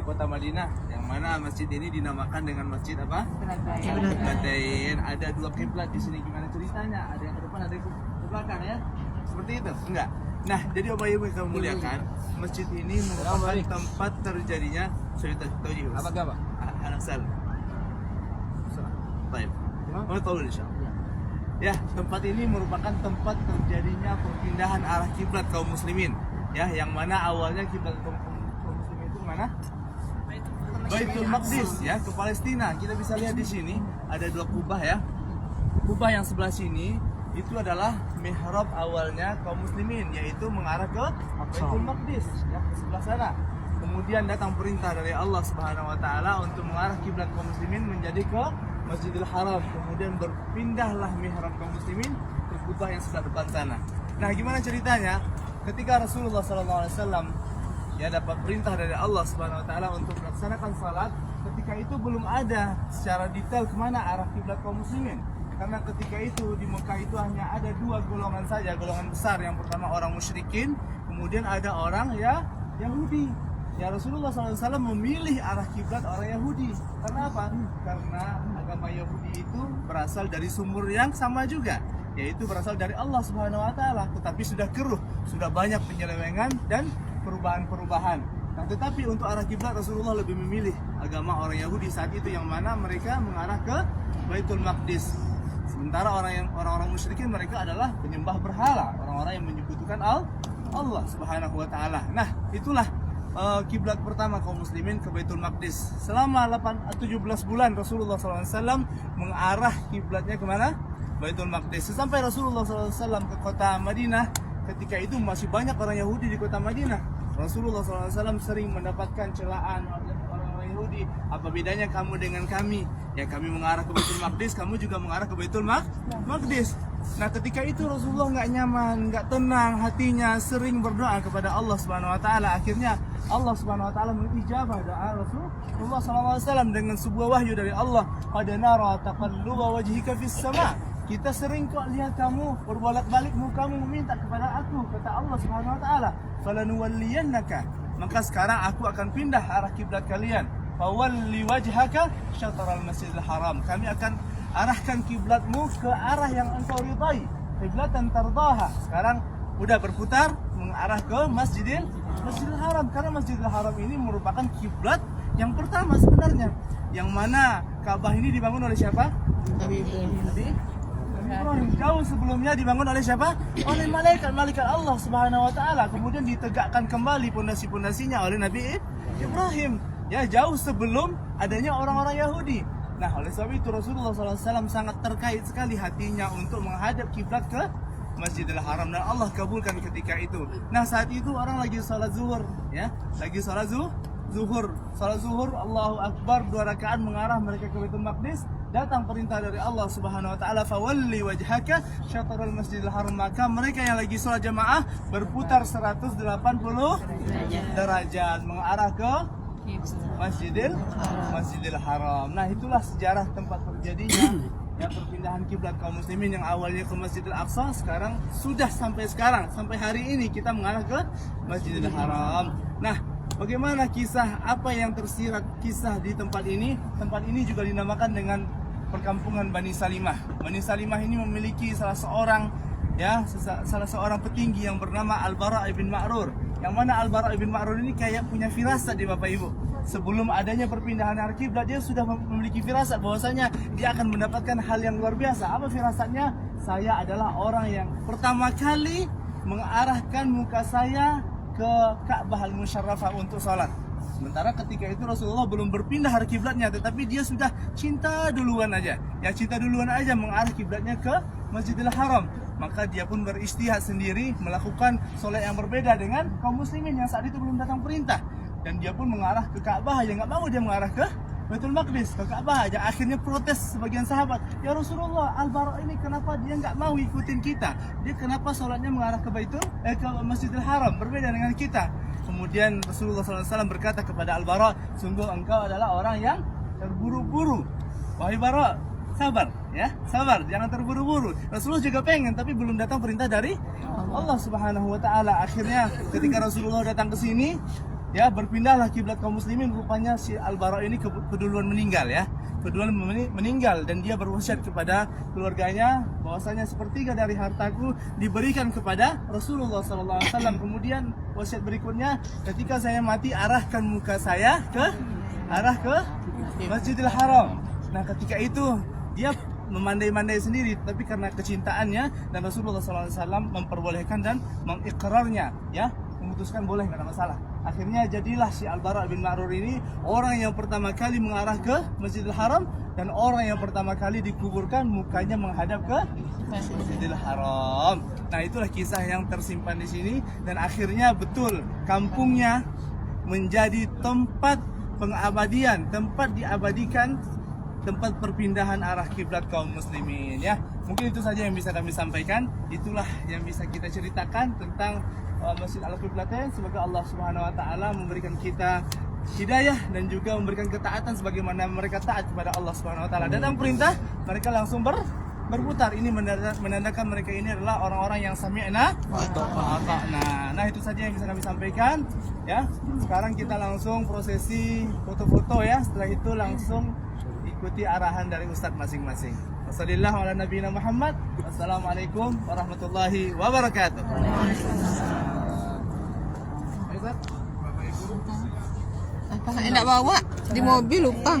kota Madinah, yang mana masjid ini dinamakan dengan masjid apa? Qiblatain. Ada dua kiblat di sini. Gimana ceritanya? Ada yang ke depan, ada yang ke belakang ya? Seperti itu? Enggak. Nah, jadi Bapak Ibu yang kami muliakan, masjid ini merupakan tempat terjadinya cerita tauhid. Apa enggak, Pak? Anak salam. Baik. Mau tahu insyaallah. Ya, tempat ini merupakan tempat terjadinya perpindahan arah kiblat kaum muslimin. Ya, yang mana awalnya kiblat kaum muslimin itu mana? Baitul Maqdis ya, ke Palestina. Kita bisa lihat di sini ada dua kubah ya. Kubah yang sebelah sini itu adalah mihrab awalnya kaum muslimin, yaitu mengarah ke Baitul Maqdis ya, ke sebelah sana. Kemudian datang perintah dari Allah Subhanahu wa taala untuk mengarah kiblat kaum muslimin menjadi ke Masjidil Haram. Kemudian berpindahlah mihrab kaum muslimin ke kubah yang sebelah depan sana. Nah, gimana ceritanya? Ketika Rasulullah SAW ya dapat perintah dari Allah Subhanahu wa taala untuk melaksanakan salat, ketika itu belum ada secara detail kemana arah kiblat kaum muslimin. Karena ketika itu di Mekah itu hanya ada dua golongan saja, golongan besar. Yang pertama orang musyrikin, kemudian ada orang ya Yahudi. Ya, Rasulullah SAW memilih arah kiblat orang Yahudi. Karena apa? Karena agama Yahudi itu berasal dari sumber yang sama juga, yaitu berasal dari Allah Subhanahu wa taala, tetapi sudah keruh, sudah banyak penyelewengan dan perubahan-perubahan. Nah, tetapi untuk arah kiblat Rasulullah lebih memilih agama orang Yahudi saat itu, yang mana mereka mengarah ke Baitul Maqdis. Sementara orang-orang musyrikin mereka adalah penyembah berhala, orang-orang yang menyekutukan Allah Subhanahu wa taala. Nah, itulah kiblat pertama kaum muslimin ke Baitul Maqdis. Selama 17 bulan Rasulullah SAW mengarah kiblatnya kemana? Baitul Maqdis. Sampai Rasulullah SAW ke kota Madinah, ketika itu masih banyak orang Yahudi di kota Madinah. Rasulullah SAW sering mendapatkan celaan orang-orang Yahudi. Apa bedanya kamu dengan kami? Ya, kami mengarah ke Baitul Maqdis, kamu juga mengarah ke Baitul Maqdis. Nah, ketika itu Rasulullah nggak nyaman, nggak tenang hatinya, sering berdoa kepada Allah Subhanahu wa taala. Akhirnya Allah Subhanahu wa taala mengijabah doa Rasulullah SAW dengan sebuah wahyu dari Allah. Qad nara taqalluba wajhika fis sama. Kita sering kok lihat kamu berbolak-balik mukamu meminta kepada aku, kata Allah Subhanahu wa taala. Falanuwalliyannaka. Maka sekarang aku akan pindah arah kiblat kalian. Fawalli wajhaka syatral Masjidil Haram. Kami akan arahkan kiblatmu ke arah yang engkau ridai, kiblatan tardaha. Sekarang udah berputar mengarah ke Masjidil Haram, karena Masjidil Haram ini merupakan kiblat yang pertama sebenarnya, yang mana Ka'bah ini dibangun oleh siapa? Nabi Ibrahim. Jauh sebelumnya dibangun oleh siapa? Oleh malaikat Allah Subhanahu wa taala. Kemudian ditegakkan kembali pondasi-pondasinya oleh Nabi Ibrahim. Ya, jauh sebelum adanya orang-orang Yahudi. Nah, oleh sebab itu Rasulullah SAW sangat terkait sekali hatinya untuk menghadap kiblat ke Masjidil Haram, dan Allah kabulkan ketika itu. Nah, saat itu orang lagi salat zuhur, ya, lagi salat zuhur, Allahu Akbar, 2 rakaat mengarah mereka ke Baitul Maqdis. Datang perintah dari Allah Subhanahu wa taala, fawalli wajhaka syatrul Masjidil Haram. Maka mereka yang lagi salat jamaah berputar 180 derajat mengarah ke Masjidil Haram. Nah, itulah sejarah tempat terjadinya yang perpindahan kiblat kaum muslimin, yang awalnya ke Masjidil Aqsa, sekarang sudah sampai hari ini kita mengarah ke Masjidil Haram. Nah, bagaimana kisah, apa yang tersirat kisah di tempat ini? Tempat ini juga dinamakan dengan perkampungan Bani Salimah. Bani Salimah ini memiliki salah seorang petinggi yang bernama Al-Bara' ibn Ma'rur. Yang mana Al-Bara' ibn Ma'rur ini kayak punya firasat di Bapak Ibu. Sebelum adanya perpindahan arah kiblat, dia sudah memiliki firasat bahwasanya dia akan mendapatkan hal yang luar biasa. Apa firasatnya? Saya adalah orang yang pertama kali mengarahkan muka saya ke Ka'bah Al-Musyarrafah untuk salat. Sementara ketika itu Rasulullah belum berpindah arah kiblatnya, tetapi dia sudah cinta duluan aja mengarah kiblatnya ke Masjidil Haram. Maka dia pun beristihad sendiri melakukan sholat yang berbeda dengan kaum muslimin yang saat itu belum datang perintah. Dan dia pun mengarah ke Ka'bah aja, nggak mau dia mengarah ke Baitul Maqdis, ke Ka'bah aja. Akhirnya protes sebagian sahabat, ya Rasulullah, Al-Bara' ini kenapa dia nggak mau ikutin kita? Dia kenapa sholatnya mengarah ke ke Masjidil Haram, berbeda dengan kita? Kemudian Rasulullah SAW berkata kepada Al-Bara', sungguh engkau adalah orang yang terburu-buru. Wahai Bara', sabar, ya, sabar, jangan terburu-buru. Rasulullah juga pengen, tapi belum datang perintah dari Allah Subhanahu wa taala. Akhirnya ketika Rasulullah datang ke sini, ya berpindahlah kiblat kaum muslimin. Rupanya si Al-Bara ini keduluan meninggal ya, keduluan meninggal, dan dia berwasiat kepada keluarganya bahwasanya sepertiga dari hartaku diberikan kepada Rasulullah SAW. Kemudian wasiat berikutnya, ketika saya mati arahkan muka saya ke Masjidil Haram. Nah ketika itu dia memandai-mandai sendiri, tapi karena kecintaannya dan Rasulullah SAW memperbolehkan dan mengikrarnya, ya, memutuskan boleh, nggak ada masalah. Akhirnya jadilah si Al-Bara bin Ma'rur ini orang yang pertama kali mengarah ke Masjidil Haram, dan orang yang pertama kali dikuburkan mukanya menghadap ke Masjidil Haram. Nah itulah kisah yang tersimpan di sini, dan akhirnya betul kampungnya menjadi tempat pengabadian, tempat diabadikan, tempat perpindahan arah kiblat kaum muslimin ya. Mungkin itu saja yang bisa kami sampaikan. Itulah yang bisa kita ceritakan tentang Masjid Al-Qiblatain. Semoga Allah Subhanahu wa taala memberikan kita hidayah dan juga memberikan ketaatan sebagaimana mereka taat kepada Allah Subhanahu wa taala. Datang perintah, mereka langsung berputar. Ini menandakan mereka ini adalah orang-orang yang sami'na wa ata'na. Nah, itu saja yang bisa kami sampaikan ya. Sekarang kita langsung prosesi foto-foto ya. Setelah itu langsung ikuti arahan dari ustadz masing-masing. Wassallallahu ala nabiyina Muhammad. Wassalamualaikum warahmatullahi wabarakatuh. Apa nak bawa di mobil lupa.